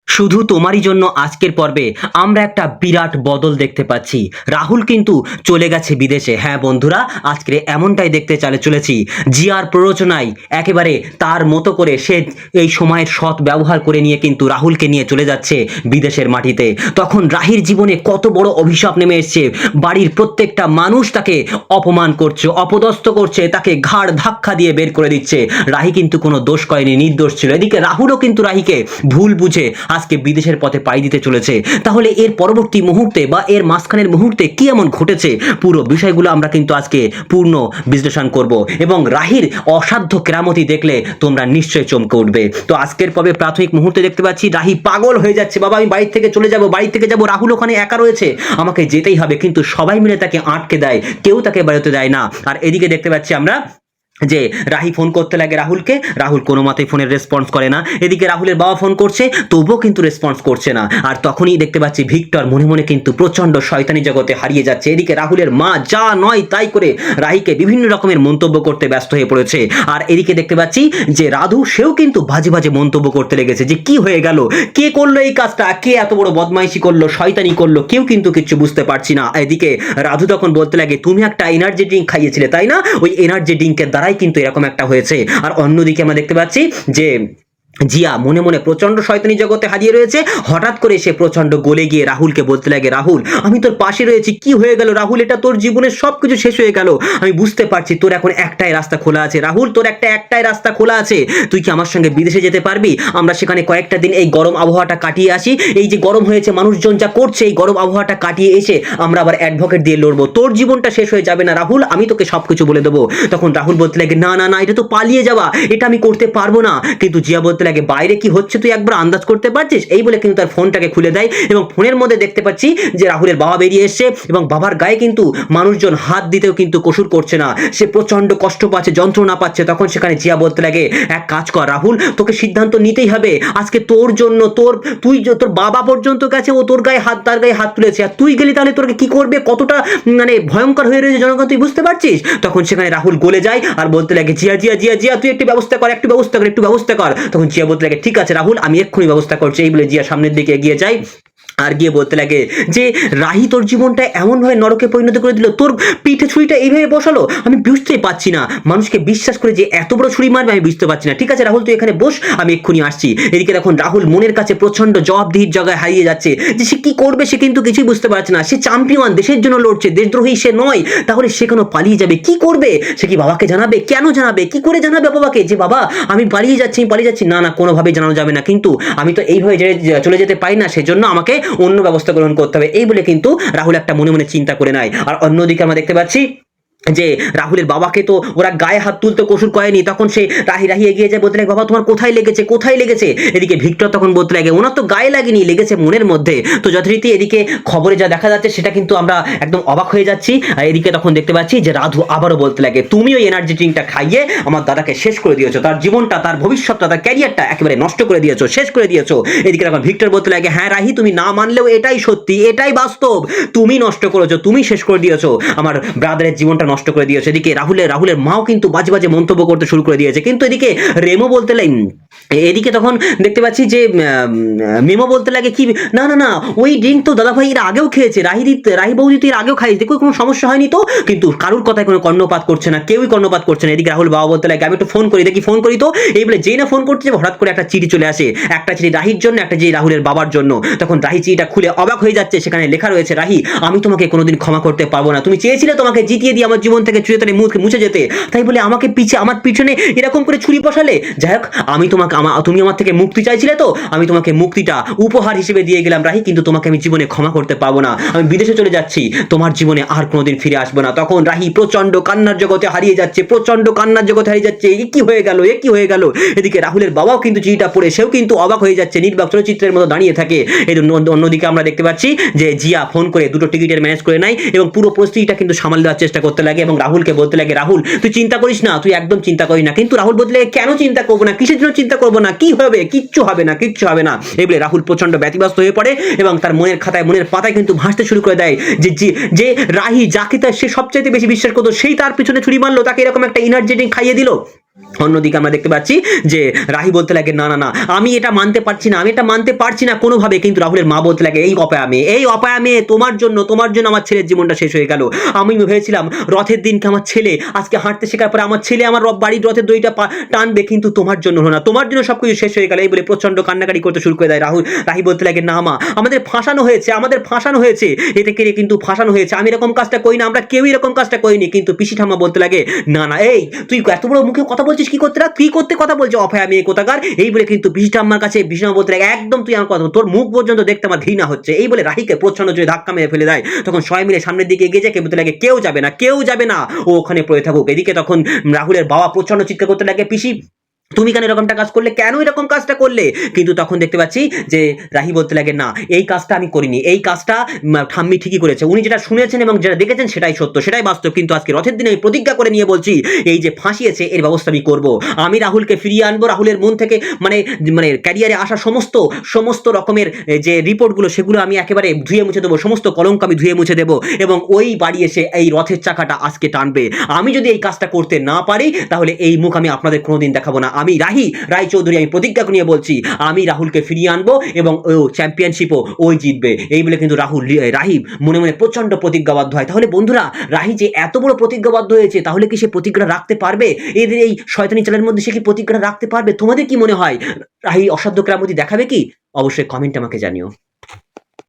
শুধু তোমারই জন্য আজকের পর্বে আমরা একটা বিরাট বদল দেখতে পাচ্ছি। রাহুল কিন্তু চলে গেছে বিদেশে। হ্যাঁ বন্ধুরা, আজকে এমনটাই দেখতে চলেছি। জিয়ার প্ররোচনায় একেবারে তার মতো করে সে এই সময়ের সৎ ব্যবহার করে নিয়ে কিন্তু রাহুলকে নিয়ে চলে যাচ্ছে বিদেশের মাটিতে। তখন রাহির জীবনে কত বড় অভিশাপ নেমে এসছে। বাড়ির প্রত্যেকটা মানুষ তাকে অপমান করছে, অপদস্থ করছে, তাকে ঘাড় ধাক্কা দিয়ে বের করে দিচ্ছে। রাহি কিন্তু কোনো দোষ করেনি, নির্দোষ ছিল। এদিকে রাহুলও কিন্তু রাহিকে ভুল বুঝে আজকে বিদেশের পথে পাড়ি দিতে চলেছে। তাহলে এর পরবর্তী মুহূর্তে বা এর মাঝখানের মুহূর্তে কি এমন ঘটেছে, পুরো বিষয়গুলো আমরা কিন্তু আজকে পূর্ণ বিশ্লেষণ করব এবং রাহির অসাধ্য কেরামতি দেখলে তোমরা নিশ্চয়ই চমকে উঠবে। তো আজকের পর্বে প্রাথমিক মুহূর্তে দেখতে পাচ্ছি রাহি পাগল হয়ে যাচ্ছে। বাবা আমি বাড়ি থেকে চলে যাব, বাড়ি থেকে যাব, রাহুল ওখানে একা রয়েছে, আমাকে যেতেই হবে। কিন্তু সবাই মিলে তাকে আটকে দেয়, কেউ তাকে বেরোতে দেয় না। আর এদিকে দেখতে পাচ্ছি আমরা যে রাহি ফোন করতে লাগে রাহুলকে, রাহুল কোনো মতেই ফোনের রেসপন্স করে না। এদিকে রাহুলের বাবা ফোন করছে, তবুও কিন্তু রেসপন্স করছে না। আর তখনই দেখতে পাচ্ছি ভিক্টর মনে মনে কিন্তু প্রচন্ড শয়তানি জগতে হারিয়ে যাচ্ছে। এদিকে রাহুলের মা যা নয় তাই করে রাহিকে বিভিন্ন রকমের মন্তব্য করতে ব্যস্ত হয়ে পড়েছে। আর এদিকে দেখতে পাচ্ছি যে রাধু, সেও কিন্তু বাজে বাজে মন্তব্য করতে লেগেছে যে কি হয়ে গেল, কে করলো এই কাজটা, কে এত বড় বদমাইশি করলো, শয়তানি করলো, কেউ কিন্তু কিছু বুঝতে পারছি না। এদিকে রাধু তখন বলতে লাগে তুমি একটা এনার্জি ড্রিঙ্ক খাইয়েছিলে তাই না, ওই এনার্জি ড্রিঙ্কের দ্বারাই কিন্তু এরকম একটা হয়েছে। আর অন্যদিকে আমরা দেখতে পাচ্ছি যে জিয়া মনে মনে প্রচন্ড শয়তানি জগতে হারিয়ে রয়েছে। হঠাৎ করে সে প্রচন্ড গলে গিয়ে রাহুলকে বলতে লাগে রাহুল আমি তোর পাশে রয়েছি, কি হয়ে গেল রাহুল, এটা তোর জীবনের সবকিছু শেষ হয়ে গেল, আমি বুঝতে পারছি তোর এখন একটাই রাস্তা খোলা আছে রাহুল, তোর একটাই রাস্তা খোলা আছে, তুই কি আমার সঙ্গে বিদেশে যেতে পারবি? আমরা সেখানে কয়েকটা দিন এই গরম আবহাওয়াটা কাটিয়ে আসি, এই যে গরম হয়েছে মানুষজন যা করছে, এই গরম আবহাওয়াটা কাটিয়ে এসে আমরা আবার অ্যাডভোকেট দিয়ে লড়বো, তোর জীবনটা শেষ হয়ে যাবে না রাহুল, আমি তোকে সবকিছু বলে দেবো। তখন রাহুল বলতে লাগে না না না, এটা তো পালিয়ে যাওয়া, এটা আমি করতে পারবো না। কিন্তু জিয়া বলতে লাগে বাইরে কি হচ্ছে তুই একবার আন্দাজ করতে পারছিস? এই বলে কিন্তু তার ফোনটাকে খুলে দেয় এবং ফোনের মধ্যে দেখতে পাচ্ছি যে রাহুলের বাবা বেরিয়ে এসছে এবং বাবার গায়ে কিন্তু মানুষজন হাত দিতেও কিন্তু কসুর করছে না, সে প্রচন্ড কষ্ট পাচ্ছে, যন্ত্রণা পাচ্ছে। তখন সেখানে জিয়া বলতে লাগে এক কাজ কর রাহুল, তোকে সিদ্ধান্ত নিতেই হবে, আজকে তোর জন্য তোর বাবা পর্যন্ত গেছে, ও তোর গায়ে হাত, তার গায়ে হাত তুলেছে, আর তুই গেলি তাহলে তোকে কি করবে, কতটা মানে ভয়ঙ্কর হয়ে রয়েছে জনগণ, তুই বুঝতে পারছিস? তখন সেখানে রাহুল গলে যায় আর বলতে লাগে জিয়া জিয়া জিয়া জিয়া তুই একটু ব্যবস্থা কর, একটু ব্যবস্থা কর, একটু ব্যবস্থা কর। তখন জিয়া বলতে লাগে ঠিক আছে রাহুল, আমি এক্ষুনি ব্যবস্থা করছি। এই বলে জিয়া সামনের দিকে এগিয়ে যায় আর গিয়ে বলতে লাগে যে রাহি তোর জীবনটা এমনভাবে নরকে পরিণত করে দিল, তোর পিঠে ছুরিটা এইভাবে বসালো, আমি বুঝতেই পারছি না, মানুষকে বিশ্বাস করে যে এত বড় ছুরি মারবে আমি বুঝতে পারছি না। ঠিক আছে রাহুল তুই এখানে বস, আমি এক্ষুনি আসছি। এদিকে দেখুন রাহুল মনের কাছে প্রচন্ড জবাবদিহির জায়গায় হারিয়ে যাচ্ছে যে সে কি করবে, সে কিন্তু কিছুই বুঝতে পারছে না। সে চ্যাম্পিয়ন, দেশের জন্য লড়ছে, দেশদ্রোহী সে নয়, তাহলে সে কেন পালিয়ে যাবে, কি করবে? সে কি বাবাকে জানাবে? কেন জানাবে? কি করে জানাবে বাবাকে যে বাবা আমি পালিয়ে যাচ্ছি, আমি পালিয়ে যাচ্ছি? না না, কোনোভাবেই জানানো যাবে না, কিন্তু আমি তো এইভাবে চলে যেতে পারি না, সেজন্য আমাকে অন্য ব্যবস্থা গ্রহণ করতে হবে। এই বলে কিন্তু রাহুল একটা মনে মনে চিন্তা করে নেয়। আর অন্যদিকে আমরা দেখতে পাচ্ছি যে রাহুলের বাবাকে তো ওরা গায়ে হাত তুলতে কসুর করেনি। তখন সে রাহি এগিয়ে যায়, বলতে লাগে বাবা তোমার কোথায় লেগেছে, কোথায় লেগেছে? এদিকে ভিক্টর তখন বলতে লাগে ওনার তো গায়ে লাগেনি, লেগেছে মনের মধ্যে। তো যথারীতি এদিকে খবরে যা দেখা যাচ্ছে সেটা কিন্তু আমরা একদম অবাক হয়ে যাচ্ছি। আর এদিকে তখন দেখতে পাচ্ছি যে রাধু আবারও বলতে লাগে তুমি ওই এনার্জি ড্রিঙ্কটা খাইয়ে আমার দাদাকে শেষ করে দিয়েছো, তার জীবনটা, তার ভবিষ্যৎটা, তার ক্যারিয়ারটা একেবারে নষ্ট করে দিয়েছো, শেষ করে দিয়েছো। এদিকে তখন ভিক্টর বলতে লাগে হ্যাঁ রাহি তুমি না মানলেও এটাই সত্যি, এটাই বাস্তব, তুমি নষ্ট করেছো, তুমি শেষ করে দিয়েছো, আমার ব্রাদারের জীবনটা নষ্ট করে দিয়েছে। এদিকে রাহুলের মাও কিন্তু বাজে বাজে মন্তব্য করতে শুরু করে দিয়েছে। কিন্তু এদিকে রেমো বলতে লাগে, এদিকে তখন দেখতে পাচ্ছি যে মেমো বলতে লাগে কি না না না, ওই ড্রিঙ্ক তো দাদা ভাই এর আগেও খেয়েছে, রাহি বৌদি তো এর আগেও খাইছে, দেখো কোনো সমস্যা হয়নি তো। কিন্তু কারুর কথায় কোনো কর্ণপাত করছে না, কেউই কর্ণপাত করছে না। এদিকে রাহুল বাবা বলতে লাগে আমি একটু ফোন করি, দেখি ফোন করি তো। এই বলে যেই না ফোন করতে যাবে হঠাৎ করে একটা চিঠি চলে আসে, একটা চিঠি রাহির জন্য, একটা যে রাহুলের বাবার জন্য। তখন রাহি চিঠিটা খুলে অবাক হয়ে যাচ্ছে, সেখানে লেখা রয়েছে রাহি আমি তোমাকে কোনোদিন ক্ষমা করতে পারবো না, তুমি চেয়েছিলে তোমাকে জিতিয়ে দিয়ে আমার জীবন থেকে চুয়ে মুছে যেতে, তাই বলে আমাকে আমার পিছনে এরকম করে ছুরি বসালে। যাই হোক আমি তোমাকে তুমি আমার থেকে মুক্তি চাইছিলে, তো আমি তোমাকে মুক্তিটা উপহার হিসেবে দিয়ে গেলাম রাহি, কিন্তু তোমাকে আমি জীবনে ক্ষমা করতে পারবো না, আমি বিদেশে চলে যাচ্ছি, তোমার জীবনে আর কোনোদিন ফিরে আসবো না। তখন রাহি প্রচন্ড কান্নার জগতে হারিয়ে যাচ্ছে, প্রচন্ড কান্নার জগতে হারিয়ে যাচ্ছে, এ কি হয়ে গেল, এ কি হয়ে গেল। এদিকে রাহুলের বাবাও কিন্তু চিঠিটা পড়ে সেও কিন্তু অবাক হয়ে যাচ্ছে, নির্বাক চলচ্চিত্রের মতো দাঁড়িয়ে থাকে। এই অন্যদিকে আমরা দেখতে পাচ্ছি যে জিয়া ফোন করে দুটো টিকিটের ম্যানেজ করে নেয় এবং পুরো পরিস্থিতিটা কিন্তু সামাল দেওয়ার চেষ্টা করতে লাগে এবং রাহুলকে বলতে লাগে রাহুল তুই চিন্তা করিস না, তুই একদম চিন্তা করিস না। কিন্তু রাহুল বলতে লাগে কেন চিন্তা করবো না, কিসের জন্য চিন্তা করবো না, কি হবে, কিচ্ছু হবে না, কিচ্ছু হবে না। এই বলে রাহুল প্রচন্ড ব্যতিব্যস্ত হয়ে পড়ে এবং তার মনের খাতায়, মনের পাতায় কিন্তু ভাসতে শুরু করে দেয় যে রাহি যাকে সে সবচাইতে বেশি বিশ্বাস করতো সেই তার পিছনে ছুরি মারলো, তাকে এরকম একটা এনার্জি ড্রিঙ্ক খাইয়ে দিল। অন্যদিকে আমরা দেখতে পাচ্ছি যে রাহি বলতে লাগে না না না আমি এটা মানতে পারছি না, আমি এটা মানতে পারছি না কোনোভাবে। কিন্তু রাহুলের মা বলতে লাগে এই অপায়া মেয়ে তোমার জন্য আমার ছেলের জীবনটা শেষ হয়ে গেল। আমি ভেবেছিলাম রথের দিনকে আমার ছেলে আজকে হাঁটতে শেখার পরে আমার ছেলে আমার বাড়ির রথের দড়িটা টানবে, কিন্তু তোমার জন্য হলো না, তোমার জন্য সবকিছু শেষ হয়ে গেল। এই বলে প্রচন্ড কান্নাকাটি করতে শুরু করে দেয় রাহি বলতে লাগে না মা আমাদের ফাঁসানো হয়েছে এতে করে, কিন্তু ফাঁসানো হয়েছে, আমি এরকম কাজটা করি না, আমরা কেউ এরকম কাজটা করিনি। কিন্তু পিসি ঠাম্মা বলতে লাগে না না এই তুই এত বড় মুখে কথা বলছিস কি করতে কথা বলছো অভয়া মেয়ে কোথাকার। এই বলে কিন্তু পিসি ঠাম্মার কাছে পিসি ঠাম্মা বলতে লাগে একদম তুই আমার কথা, তোর মুখ পর্যন্ত দেখতে আমার ঘৃণা হচ্ছে। এই বলে রাহিকে প্রচন্ড জোরে ধাক্কা মেরে ফেলে দেয়। তখন সবাই মিলে সামনের দিকে এগিয়ে যায়, বলতে লাগে কেউ যাবে না, ও ওখানে পড়ে থাকুক। এদিকে তখন রাহুলের বাবা প্রচন্ড চিৎকার করতে লাগে পিসি তুমি কেন এরকমটা কাজ করলে, কেন এরকম কাজটা করলে। কিন্তু তখন দেখতে পাচ্ছি যে রাহি বলতে লাগে না এই কাজটা আমি করিনি, এই কাজটা ঠাম্মি ঠিকই করেছে, উনি যেটা শুনেছেন এবং যেটা দেখেছেন সেটাই সত্য, সেটাই বাস্তব। কিন্তু আজকে রথের দিনে আমি প্রতিজ্ঞা করে নিয়ে বলছি এই যে ফাঁসিয়েছে এর ব্যবস্থা আমি করব, আমি রাহুলকে ফিরিয়ে আনবো, রাহুলের মন থেকে মানে মানে ক্যারিয়ারে আসা সমস্ত রকমের যে রিপোর্টগুলো সেগুলো আমি একেবারে ধুয়ে মুছে দেবো, সমস্ত কলঙ্ক আমি ধুয়ে মুছে দেবো এবং ওই বাড়ি এসে এই রথের চাকাটা আজকে টানবে। আমি যদি এই কাজটা করতে না পারি তাহলে এই মুখ আমি আপনাদের কোনোদিন দেখাবো না। আমি রায়চৌধুরী আমি প্রতিজ্ঞা নিয়ে বলছি আমি রাহুলকে ফিরিয়ে আনবো এবং ও চ্যাম্পিয়নশিপও ওই জিতবে। এই বলে কিন্তু রাহি মনে মনে প্রচন্ড প্রতিজ্ঞাবদ্ধ হয়। তাহলে বন্ধুরা রাহি যে এত বড় প্রতিজ্ঞাবদ্ধ হয়েছে তাহলে কি সে প্রতিজ্ঞা রাখতে পারবে? এদের এই শয়তানি চালের মধ্যে সে কি প্রতিজ্ঞা রাখতে পারবে? তোমাদের কি মনে হয় রাহি অসাধ্য কেরামতি দেখাবে কি? অবশ্যই কমেন্ট আমাকে জানিও।